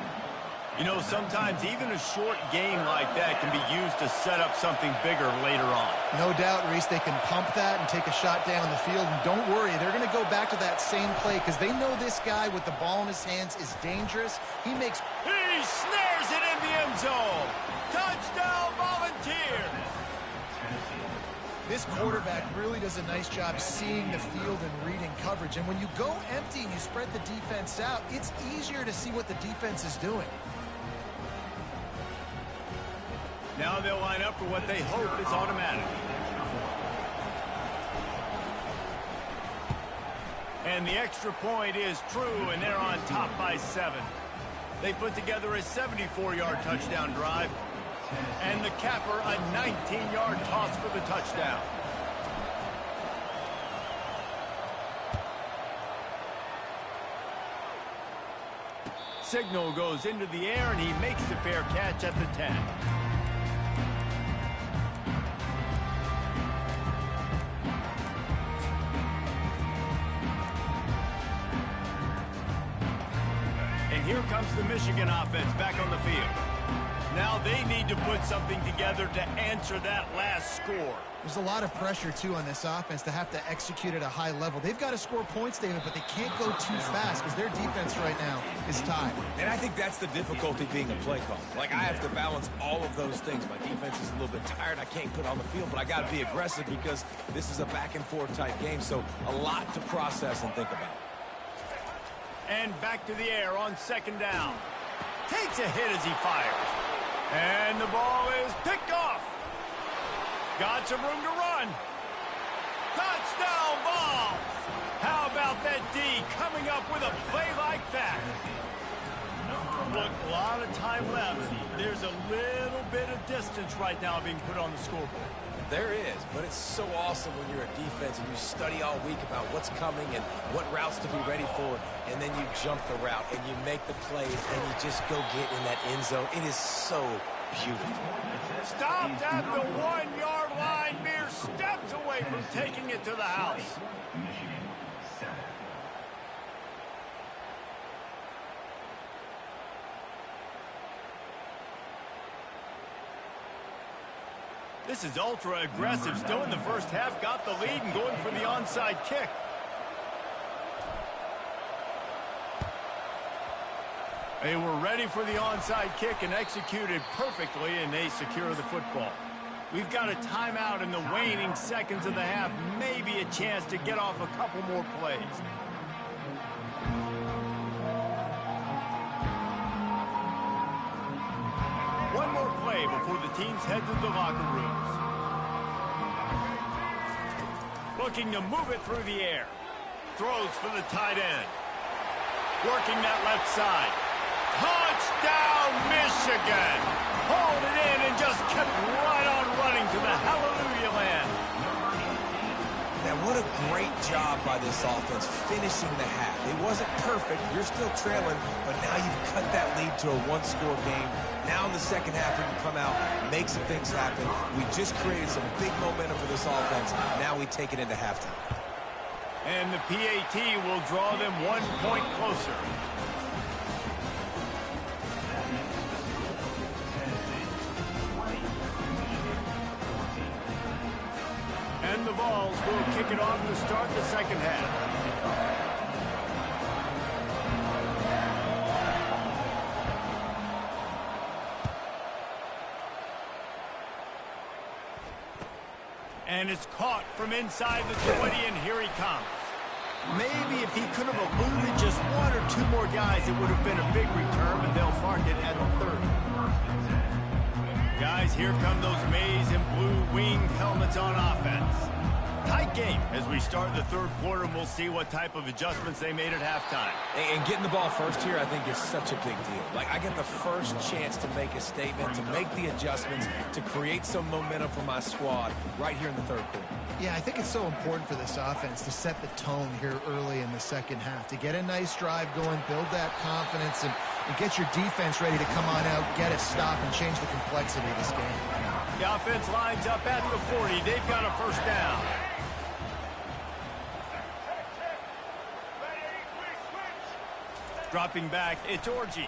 You know, sometimes even a short game like that can be used to set up something bigger later on. No doubt, Reese, they can pump that and take a shot down the field. And don't worry, they're going to go back to that same play because they know this guy with the ball in his hands is dangerous. He snares it in the end zone. Touchdown, Volunteers. This quarterback really does a nice job seeing the field and reading coverage. And when you go empty and you spread the defense out, it's easier to see what the defense is doing. Now they'll line up for what they hope is automatic. And the extra point is true, and they're on top by 7. They put together a 74-yard touchdown drive. And the capper, a 19-yard toss for the touchdown. Signal goes into the air, and he makes the fair catch at the 10. And here comes the Michigan offense back on the field. Now they need to put something together to answer that last score. There's a lot of pressure, too, on this offense to have to execute at a high level. They've got to score points, David, but they can't go too fast because their defense right now is tied. And I think that's the difficulty being a play call. Like, I have to balance all of those things. My defense is a little bit tired. I can't put on the field, but I got to be aggressive because this is a back-and-forth type game, so a lot to process and think about. And back to the air on second down. Takes a hit as he fires. And the ball is picked off. Got some room to run. Touchdown, Vols! How about that D coming up with a play like that? Look, a lot of time left. There's a little bit of distance right now being put on the scoreboard. There is, but it's so awesome when you're a defense and you study all week about what's coming and what routes to be ready for, and then you jump the route and you make the plays and you just go get in that end zone. It is so beautiful. Stopped at the 1-yard line, mere steps away from taking it to the house. This is ultra aggressive. Still in the first half, got the lead and going for the onside kick. They were ready for the onside kick and executed perfectly, and they secure the football. We've got a timeout in the waning seconds of the half. Maybe a chance to get off a couple more plays. One more play before the teams head to the locker rooms. Looking to move it through the air. Throws for the tight end. Working that left side. Touchdown, Michigan! Hauled it in and just kept right on running to the hallelujah land. Now, what a great job by this offense finishing the half. It wasn't perfect. You're still trailing, but now you've cut that lead to a one-score game. Now in the second half, we can come out, make some things happen. We just created some big momentum for this offense. Now we take it into halftime. And the PAT will draw them 1 point closer. And the Vols will kick it off to start the second half. And it's caught from inside the 20, and here he comes. Maybe if he could have eluded just one or two more guys, it would have been a big return, but they'll mark it at the 30. Guys, here come those maize and blue winged helmets on offense. Tight game as we start the third quarter, and we'll see what type of adjustments they made at halftime. And getting the ball first here, I think, is such a big deal. Like, I get the first chance to make a statement, to make the adjustments, to create some momentum for my squad right here in the third quarter. Yeah, I think it's so important for this offense to set the tone here early in the second half, to get a nice drive going, build that confidence, and get your defense ready to come on out, get a stop, and change the complexity of this game. The offense lines up at the 40. They've got a first down. Dropping back, it's Orji.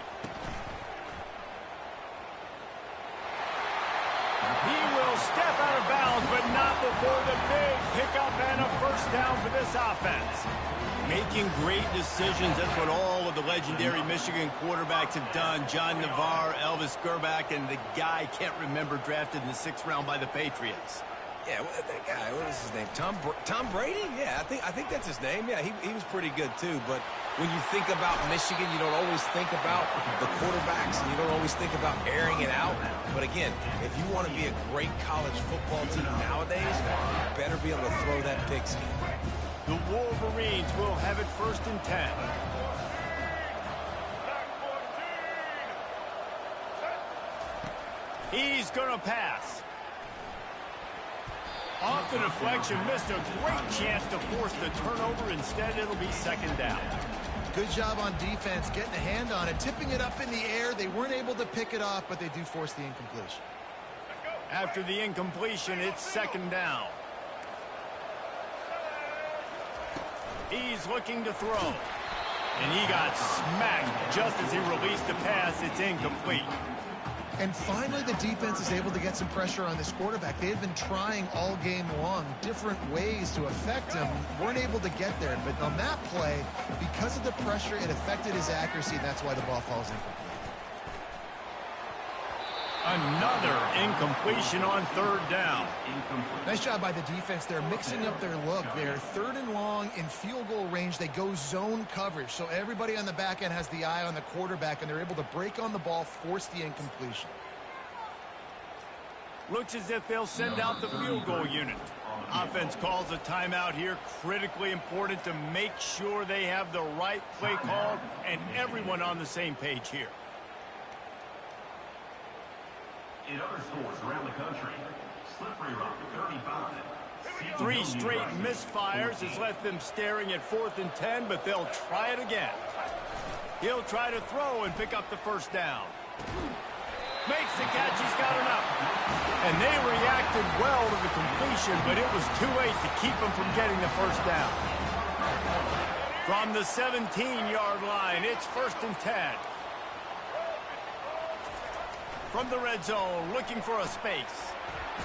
He will step out of bounds, but not before the big pickup and a first down for this offense. Making great decisions, that's what all of the legendary Michigan quarterbacks have done. John Navarre, Elvis Gerbach, and the guy, can't remember, drafted in the 6th round by the Patriots. Yeah, that guy, what was his name? Tom Brady? Yeah, I think that's his name. Yeah, he was pretty good too. But when you think about Michigan, you don't always think about the quarterbacks, and you don't always think about airing it out. But again, if you want to be a great college football team nowadays, you better be able to throw that pigskin. The Wolverines will have it 1st and 10. He's going to pass. Off the deflection, missed a great chance to force the turnover. Instead, it'll be 2nd down. Good job on defense, getting a hand on it, tipping it up in the air. They weren't able to pick it off, but they do force the incompletion. After the incompletion, it's 2nd down. He's looking to throw. And he got smacked just as he released the pass. It's incomplete. And finally, the defense is able to get some pressure on this quarterback. They had been trying all game long different ways to affect him. Weren't able to get there. But on that play, because of the pressure, it affected his accuracy, and that's why the ball falls incomplete. Another incompletion on 3rd down. Nice job by the defense. They're mixing up their look. They're 3rd and long in field goal range. They go zone coverage. So everybody on the back end has the eye on the quarterback, and they're able to break on the ball, force the incompletion. Looks as if they'll send out the field goal unit. Offense calls a timeout here. Critically important to make sure they have the right play call and everyone on the same page here. In other sports around the country, Slippery Rock 35. 3 straight misfires has left them staring at 4th and 10, but they'll try it again. He'll try to throw and pick up the first down. Makes the catch, he's got enough. And they reacted well to the completion, but it was too late to keep them from getting the first down. From the 17-yard line, it's 1st and 10. From the red zone, looking for a space.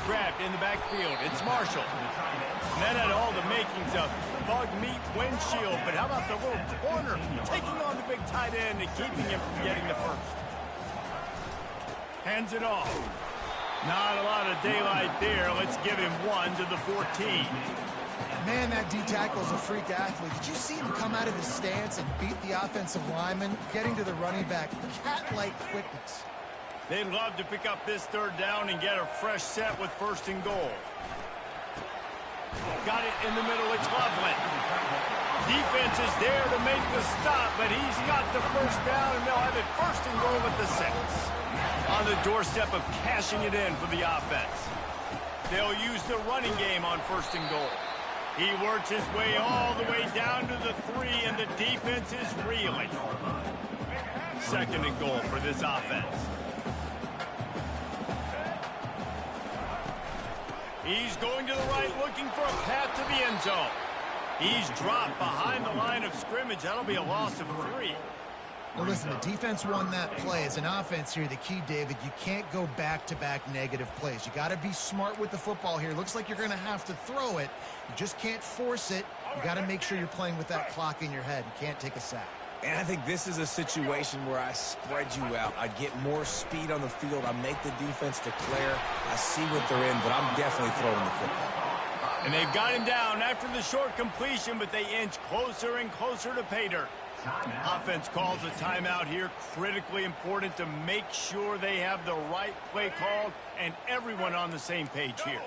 Grabbed in the backfield, it's Marshall. And that had all the makings of bug meat windshield, but how about the little corner taking on the big tight end and keeping him from getting the first? Hands it off. Not a lot of daylight there. Let's give him 1 to the 14. Man, that D-tackle's a freak athlete. Did you see him come out of his stance and beat the offensive lineman, getting to the running back? Cat-like quickness. They'd love to pick up this 3rd down and get a fresh set with 1st and goal. Got it in the middle, it's Loveland. Defense is there to make the stop, but he's got the first down, and they'll have it 1st and goal at the 6. On the doorstep of cashing it in for the offense. They'll use the running game on 1st and goal. He works his way all the way down to the 3, and the defense is reeling. 2nd and goal for this offense. He's going to the right, looking for a path to the end zone. He's dropped behind the line of scrimmage. That'll be a loss of 3. Well, listen, the defense won that play. As an offense here, the key, David, you can't go back-to-back negative plays. You got to be smart with the football here. Looks like you're going to have to throw it. You just can't force it. You got to make sure you're playing with that clock in your head. You can't take a sack. And I think this is a situation where I spread you out. I get more speed on the field. I make the defense declare. I see what they're in, but I'm definitely throwing the football. And they've got him down after the short completion, but they inch closer and closer to pay dirt. Offense calls a timeout here. Critically important to make sure they have the right play called and everyone on the same page here.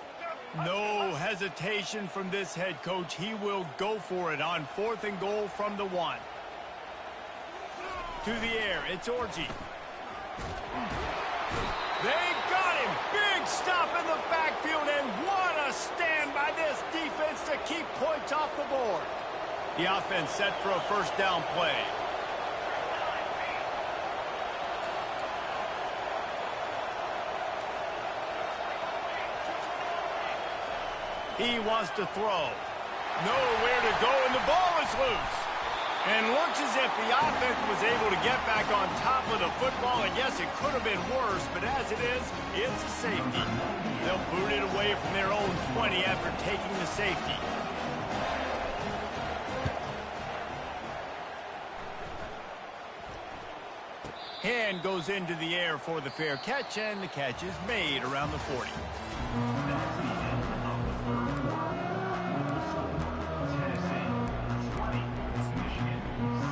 No hesitation from this head coach. He will go for it on 4th and goal from the 1. To the air, it's Orji. They got him. Big stop in the backfield, and what a stand by this defense to keep points off the board. The offense set for a first down play. He wants to throw. Nowhere to go, and the ball is loose. And looks as if the offense was able to get back on top of the football. And yes, it could have been worse, but as it is, it's a safety. They'll boot it away from their own 20 after taking the safety. Hand goes into the air for the fair catch, and the catch is made around the 40. That's the end of the third quarter. Tennessee 20, Michigan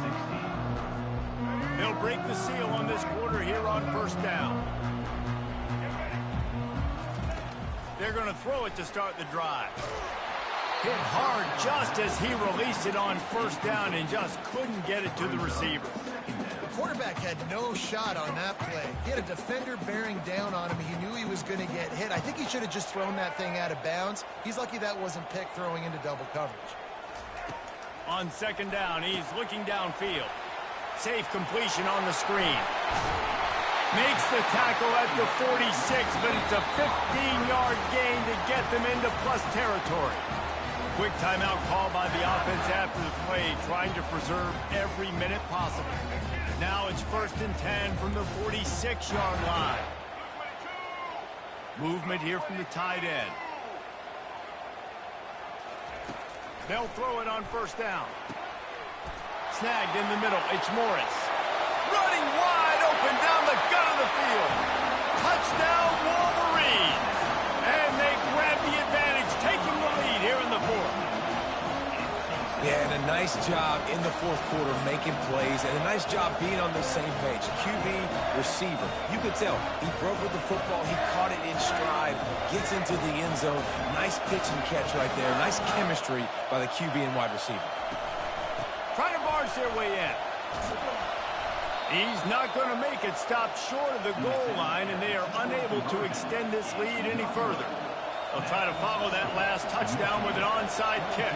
16. They'll break the seal on this quarter here on first down. They're going to throw it to start the drive. Hit hard just as he released it on first down and just couldn't get it to the receiver. The quarterback had no shot on that play. He had a defender bearing down on him. He knew he was going to get hit. I think he should have just thrown that thing out of bounds. He's lucky that wasn't picked throwing into double coverage. On second down, he's looking downfield. Safe completion on the screen. Makes the tackle at the 46, but it's a 15-yard gain to get them into plus territory. Quick timeout call by the offense after the play, trying to preserve every minute possible. Now it's 1st and 10 from the 46-yard line. Movement here from the tight end. They'll throw it on first down. Snagged in the middle. It's Morris. Running wide open down the gut of the field. Touchdown, Wolverines. And they grab the advantage, taking the lead here in the 4th. Yeah, and a nice job in the 4th quarter making plays, and a nice job being on the same page. QB, receiver. You could tell he broke with the football. He caught it in stride, gets into the end zone. Nice pitch and catch right there. Nice chemistry by the QB and wide receiver. Trying to barge their way in. He's not going to make it. Stop short of the goal line, and they are unable to extend this lead any further. They'll try to follow that last touchdown with an onside kick.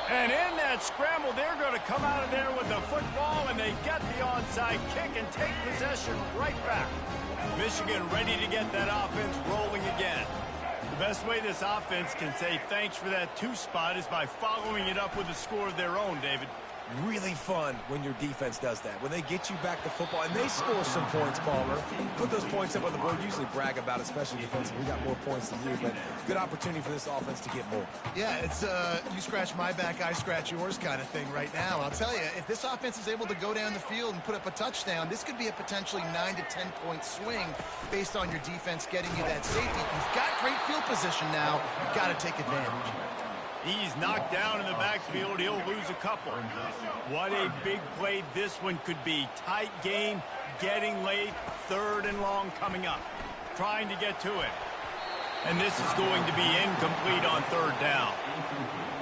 And in that scramble, they're going to come out of there with the football, and they get the onside kick and take possession right back. Michigan ready to get that offense rolling again. The best way this offense can say thanks for that 2 spot is by following it up with a score of their own, David. Really fun when your defense does that. When they get you back the football, and they score some points, Palmer. Put those points up on the board. Usually brag about it, especially defensively. We got more points than you, but good opportunity for this offense to get more. Yeah, it's you scratch my back, I scratch yours kind of thing right now. I'll tell you, if this offense is able to go down the field and put up a touchdown, this could be a potentially 9 to 10 point swing based on your defense getting you that safety. You've got great field position now. You've got to take advantage. He's knocked down in the backfield. He'll lose a couple. What a big play this one could be. Tight game, getting late, 3rd and long coming up. Trying to get to it. And this is going to be incomplete on 3rd down.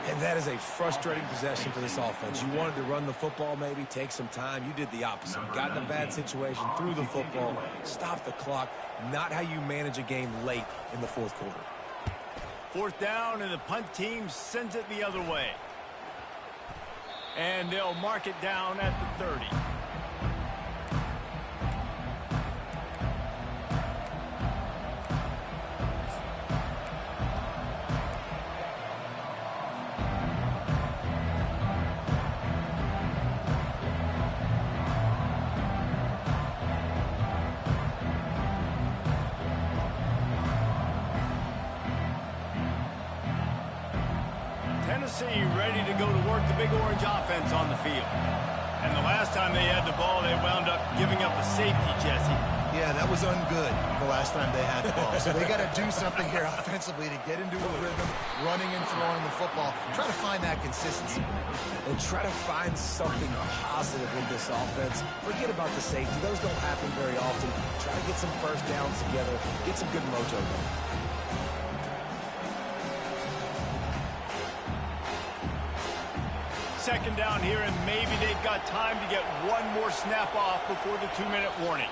And that is a frustrating possession for this offense. You wanted to run the football, maybe take some time. You did the opposite. Got in a bad situation, threw the football, stopped the clock. Not how you manage a game late in the 4th quarter. 4th down, and the punt team sends it the other way. And they'll mark it down at the 30. Tennessee ready to go to work the Big Orange offense on the field. And the last time they had the ball, they wound up giving up a safety, Jesse. Yeah, that was ungood the last time they had the ball. So they got to do something here offensively to get into a rhythm, running and throwing the football. Try to find that consistency. And try to find something positive in this offense. Forget about the safety. Those don't happen very often. Try to get some first downs together. Get some good mojo going. Second down here, and maybe they've got time to get one more snap off before the 2-minute warning.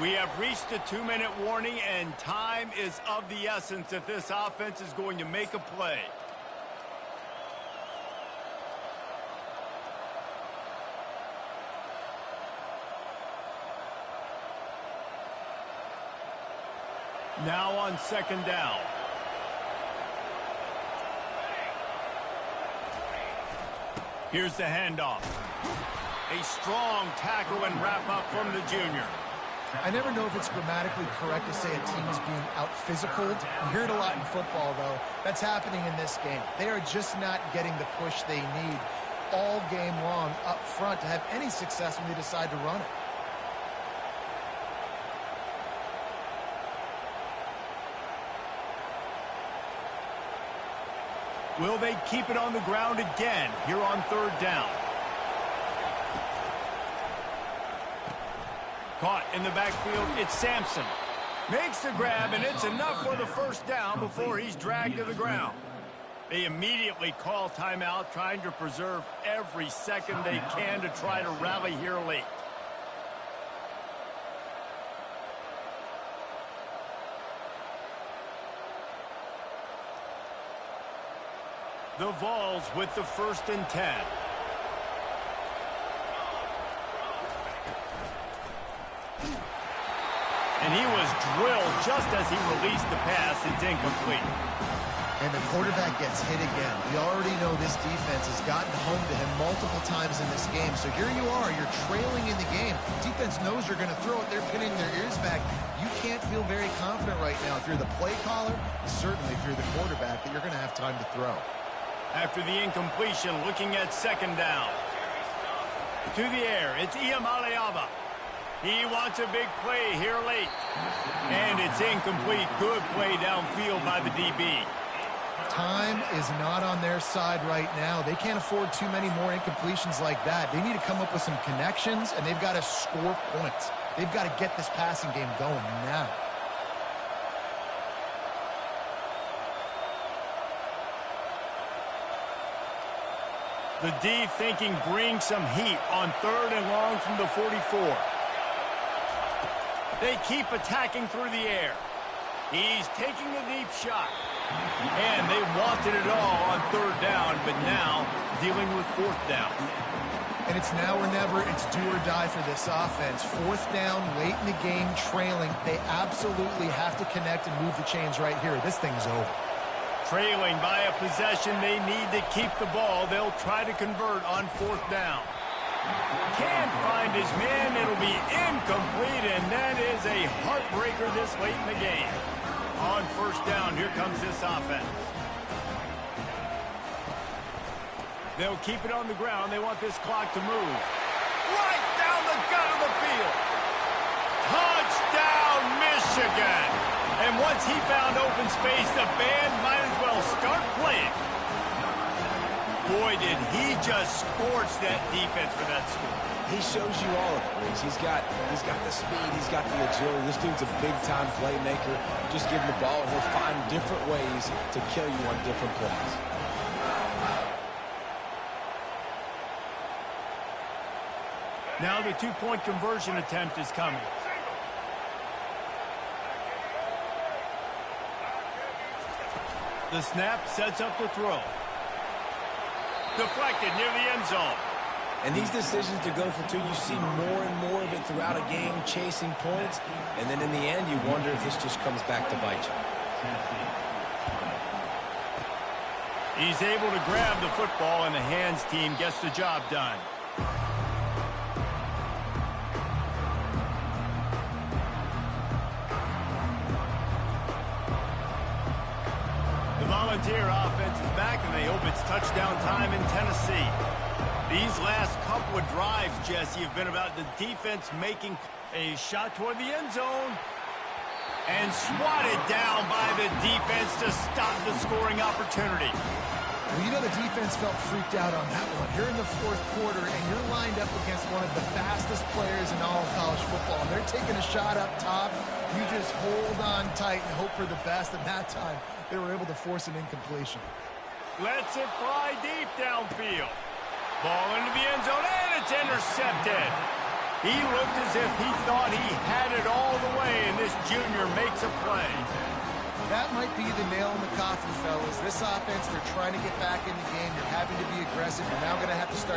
We have reached the 2-minute warning, and time is of the essence if this offense is going to make a play. Now on second down. Here's the handoff. A strong tackle and wrap up from the junior. I never know if it's grammatically correct to say a team is being out-physicaled. You hear it a lot in football, though. That's happening in this game. They are just not getting the push they need all game long up front to have any success when they decide to run it. Will they keep it on the ground again here on third down? Caught in the backfield, it's Sampson. Makes the grab, and it's enough for the first down before he's dragged to the ground. They immediately call timeout, trying to preserve every second they can to try to rally here late. The Vols with the 1st and 10. And he was drilled just as he released the pass. It's incomplete. And the quarterback gets hit again. We already know this defense has gotten home to him multiple times in this game. So here you are, you're trailing in the game. Defense knows you're going to throw it. They're pinning their ears back. You can't feel very confident right now if you're the play caller, certainly if you're the quarterback, that you're going to have time to throw. After the incompletion, looking at second down. To the air, it's Iamaleava. He wants a big play here late. And it's incomplete. Good play downfield by the DB. Time is not on their side right now. They can't afford too many more incompletions like that. They need to come up with some connections, and they've got to score points. They've got to get this passing game going now. The D thinking bring some heat on 3rd and long from the 44. They keep attacking through the air. He's taking the deep shot. And they wanted it all on 3rd down, but now dealing with 4th down. And it's now or never. It's do or die for this offense. 4th down, late in the game, trailing. They absolutely have to connect and move the chains right here. This thing's over. Trailing by a possession, they need to keep the ball. They'll try to convert on 4th down. Can't find his man. It'll be incomplete, and that is a heartbreaker this late in the game. On 1st down, here comes this offense. They'll keep it on the ground. They want this clock to move. Right down the gut of the field. Touchdown, Michigan. And once he found open space, the band might as well start playing. Boy, did he just scorch that defense for that score. He shows you all of it, Reese. He's got the speed, he's got the agility. This dude's a big-time playmaker. Just give him the ball, and he'll find different ways to kill you on different plays. Now the 2-point conversion attempt is coming. The snap sets up the throw. Deflected near the end zone. And these decisions to go for 2, you see more and more of it throughout a game, chasing points. And then in the end, you wonder if this just comes back to bite you. He's able to grab the football, and the hands team gets the job done. The Volunteer offense is back, and they hope it's touchdown time in Tennessee. These last couple of drives, Jesse, have been about the defense making, A shot toward the end zone. And swatted down by the defense to stop the scoring opportunity. Well, you know the defense felt freaked out on that one. You're in the fourth quarter, and you're lined up against one of the fastest players in all of college football. And they're taking a shot up top. You just hold on tight and hope for the best. And that time, they were able to force an incompletion. Lets it fly deep downfield. Ball into the end zone, and it's intercepted. He looked as if he thought he had it all the way, and this junior makes a play. That might be the nail in the coffin, fellas. This offense, they're trying to get back in the game. You're having to be aggressive. You're now going to have to start